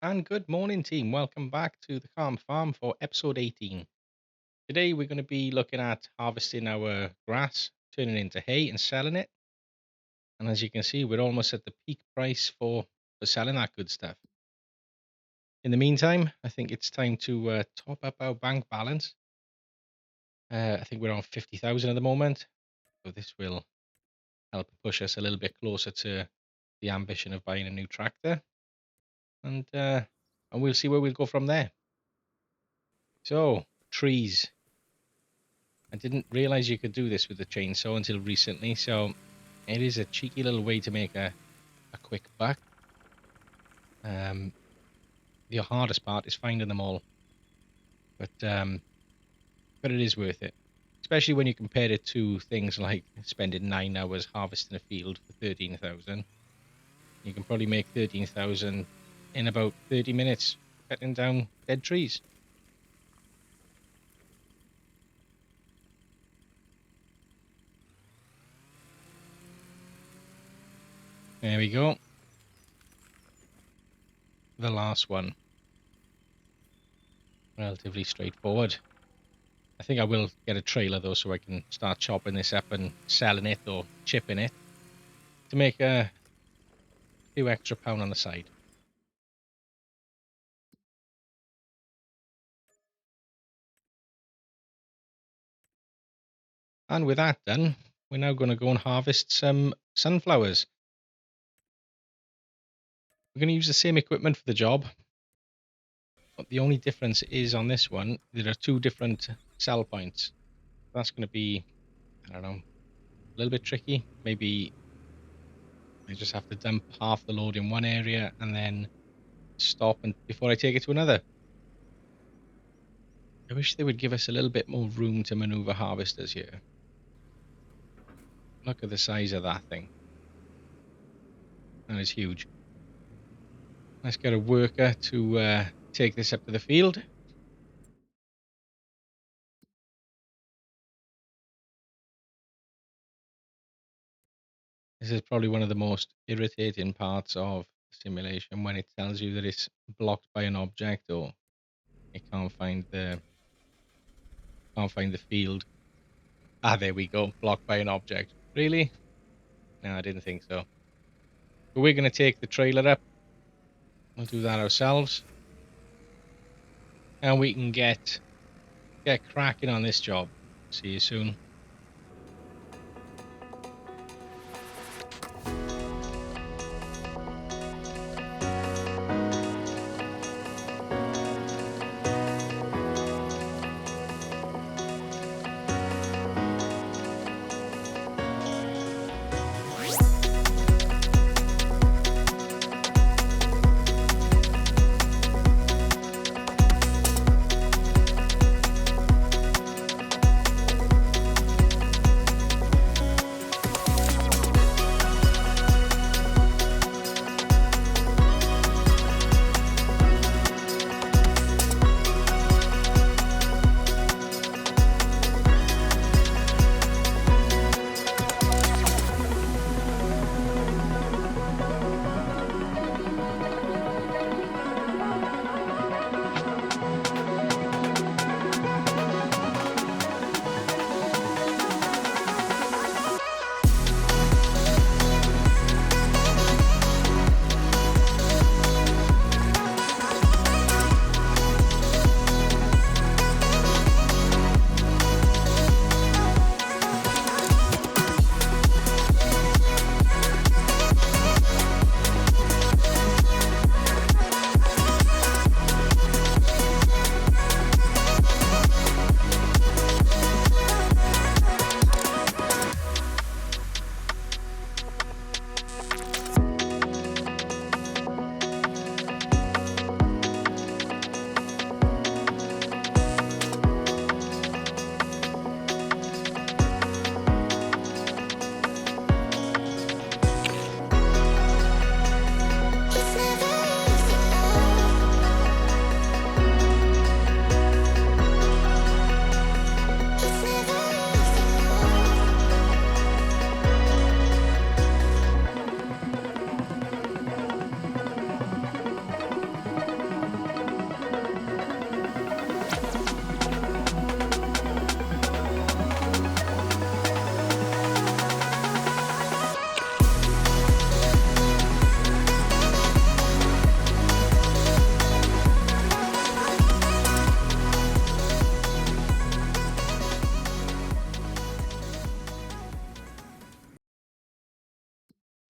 And good morning, team. Welcome back to the Calm Farm for episode 18. Today, we're going to be looking at harvesting our grass, turning it into hay, and selling it. And as you can see, we're almost at the peak price for selling that good stuff. In the meantime, I think it's time to top up our bank balance. I think we're on 50,000 at the moment. So this will help push us a little bit closer to the ambition of buying a new tractor. And we'll see where we'll go from there. So, trees. I didn't realize you could do this with the chainsaw until recently, so it is a cheeky little way to make a quick buck. The hardest part is finding them all, but it is worth it, especially when you compare it to things like spending 9 hours harvesting a field for 13,000. You can probably make 13,000 in about 30 minutes cutting down dead trees. There we go. The last one. Relatively straightforward. I think I will get a trailer though, so I can start chopping this up and selling it or chipping it to make a few extra pound on the side. And with that done, we're now going to go and harvest some sunflowers. We're going to use the same equipment for the job, but the only difference is on this one, there are two different sell points. That's going to be, I don't know, a little bit tricky. Maybe I just have to dump half the load in one area and then stop and before I take it to another. I wish they would give us a little bit more room to maneuver harvesters here. Look at the size of that thing. That is huge. Let's get a worker to take this up to the field. This is probably one of the most irritating parts of the simulation when it tells you that it's blocked by an object or it can't find the field. Ah, there we go. Blocked by an object. Really? No, I didn't think so. But we're going to take the trailer up. We'll do that ourselves. And we can get cracking on this job. See you soon.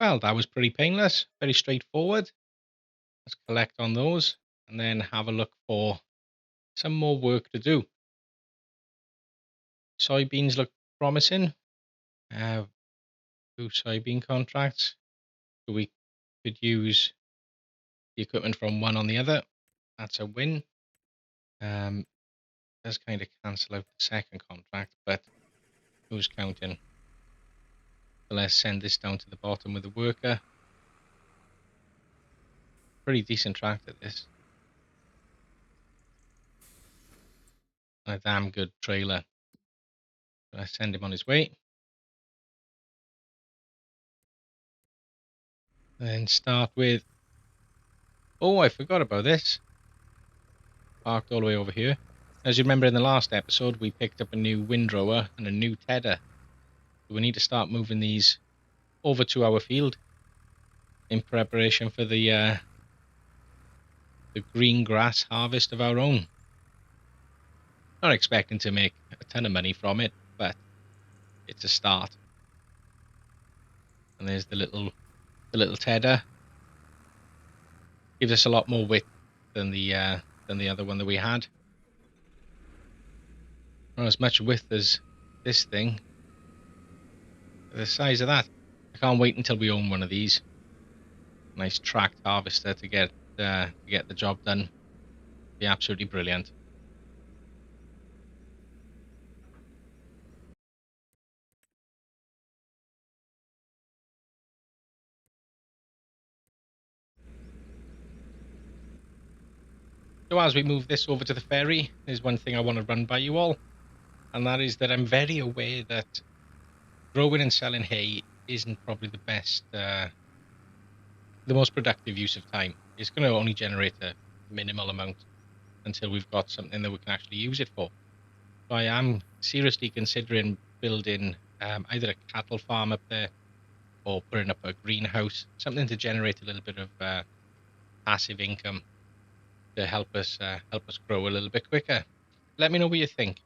Well, that was pretty painless, very straightforward. Let's collect on those and then have a look for some more work to do. Soybeans look promising. Uh, 2 soybean contracts. So we could use the equipment from one on the other. That's a win. Does kind of cancel out the second contract, but who's counting? So let's send this down to the bottom with the worker. Pretty decent tractor, this. And a damn good trailer. So I send him on his way. And then start with... Oh, I forgot about this. Parked all the way over here. As you remember in the last episode, we picked up a new windrower and a new tedder. So we need to start moving these over to our field in preparation for the green grass harvest of our own. Not expecting to make a ton of money from it, but it's a start. And there's the little tedder. Gives us a lot more width than the other one that we had. Not as much width as this thing. The size of that. I can't wait until we own one of these. Nice tracked harvester to get the job done. Be absolutely brilliant. So as we move this over to the ferry, there's one thing I want to run by you all, and that is that I'm very aware that growing and selling hay isn't probably the most productive use of time. It's going to only generate a minimal amount until we've got something that we can actually use it for. So I am seriously considering building either a cattle farm up there or putting up a greenhouse, something to generate a little bit of passive income to help us grow a little bit quicker. Let me know what you think.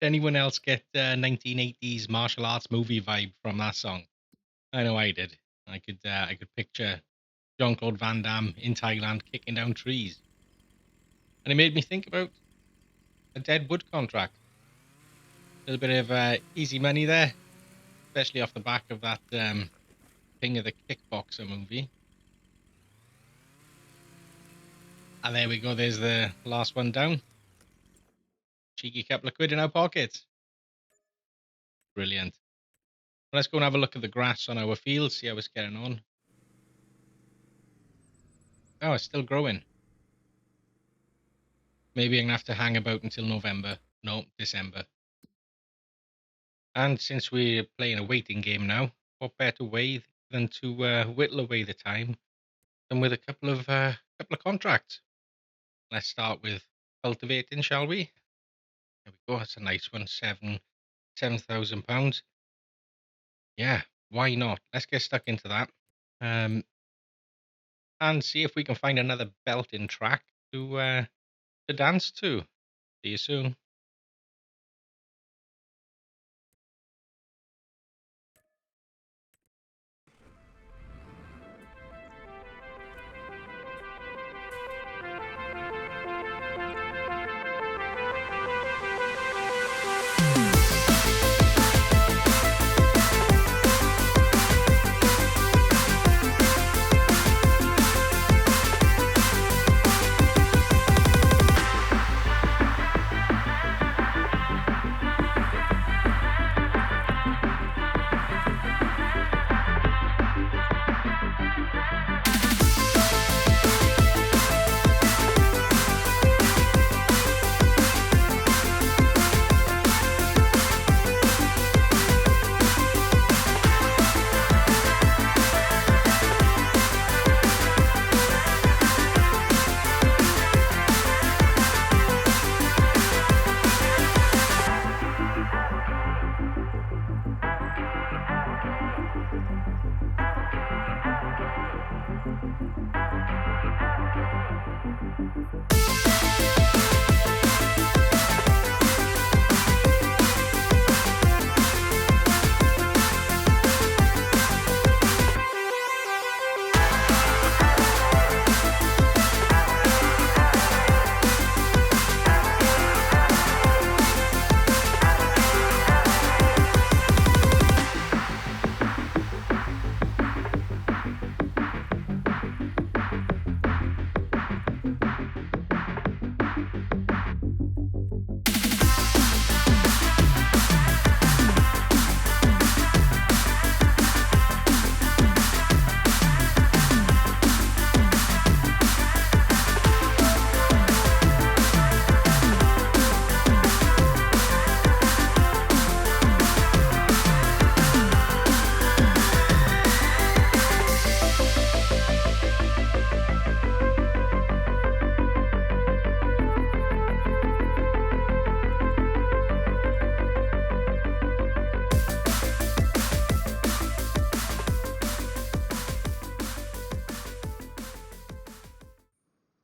anyone else get 1980s martial arts movie vibe from that song? I know I did. I could picture Jean Claude Van Damme in Thailand kicking down trees, and it made me think about a Dead Wood contract. A little bit of easy money there, especially off the back of that King of the Kickboxer movie. And there we go. There's the last one down. Cheeky couple of quid in our pockets. Brilliant. Let's go and have a look at the grass on our field, see how it's getting on. Oh, it's still growing. Maybe I'm going to have to hang about until November. No, December. And since we're playing a waiting game now, what better way than to whittle away the time than with a couple of contracts? Let's start with cultivating, shall we? There we go. That's a nice one. £7,000. Yeah, why not? Let's get stuck into that. And see if we can find another belting track to dance to. See you soon.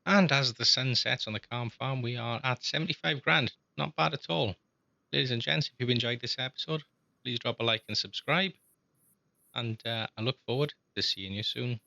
And as the sun sets on the Calm Farm, we are at 75 grand. Not bad at all. Ladies and gents, if you've enjoyed this episode, please drop a like and subscribe. And I look forward to seeing you soon.